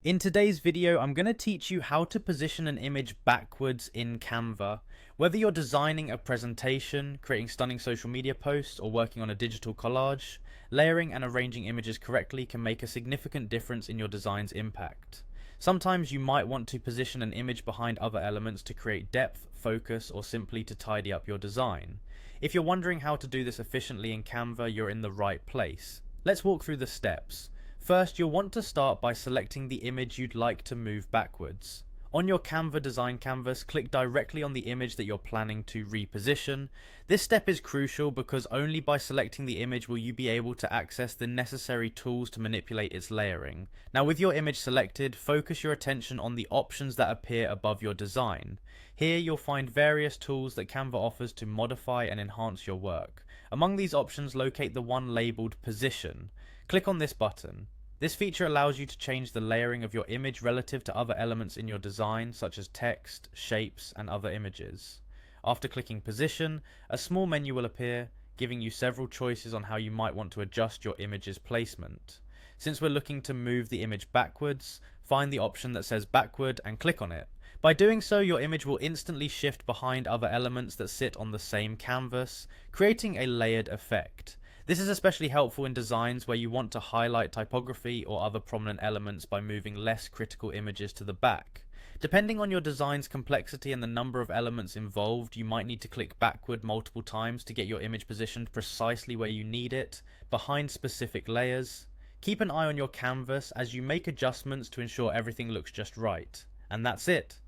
In today's video, I'm going to teach you how to position an image backwards in Canva. Whether you're designing a presentation, creating stunning social media posts, or working on a digital collage, layering and arranging images correctly can make a significant difference in your design's impact. Sometimes you might want to position an image behind other elements to create depth, focus, or simply to tidy up your design. If you're wondering how to do this efficiently in Canva, you're in the right place. Let's walk through the steps. First, you'll want to start by selecting the image you'd like to move backwards. On your Canva design canvas, click directly on the image that you're planning to reposition. This step is crucial because only by selecting the image will you be able to access the necessary tools to manipulate its layering. Now, with your image selected, focus your attention on the options that appear above your design. Here you'll find various tools that Canva offers to modify and enhance your work. Among these options, locate the one labeled Position. Click on this button. This feature allows you to change the layering of your image relative to other elements in your design, such as text, shapes, and other images. After clicking Position, a small menu will appear, giving you several choices on how you might want to adjust your image's placement. Since we're looking to move the image backwards, find the option that says Backward and click on it. By doing so, your image will instantly shift behind other elements that sit on the same canvas, creating a layered effect. This is especially helpful in designs where you want to highlight typography or other prominent elements by moving less critical images to the back. Depending on your design's complexity and the number of elements involved, you might need to click backward multiple times to get your image positioned precisely where you need it, behind specific layers. Keep an eye on your canvas as you make adjustments to ensure everything looks just right. And that's it.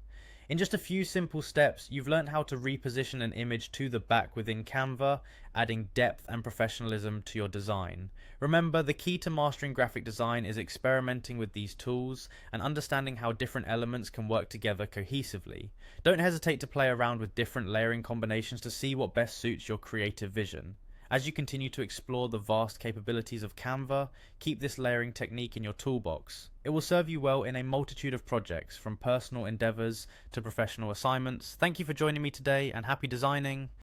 In just a few simple steps, you've learned how to reposition an image to the back within Canva, adding depth and professionalism to your design. Remember, the key to mastering graphic design is experimenting with these tools and understanding how different elements can work together cohesively. Don't hesitate to play around with different layering combinations to see what best suits your creative vision. As you continue to explore the vast capabilities of Canva, keep this layering technique in your toolbox. It will serve you well in a multitude of projects, from personal endeavors to professional assignments. Thank you for joining me today, and happy designing!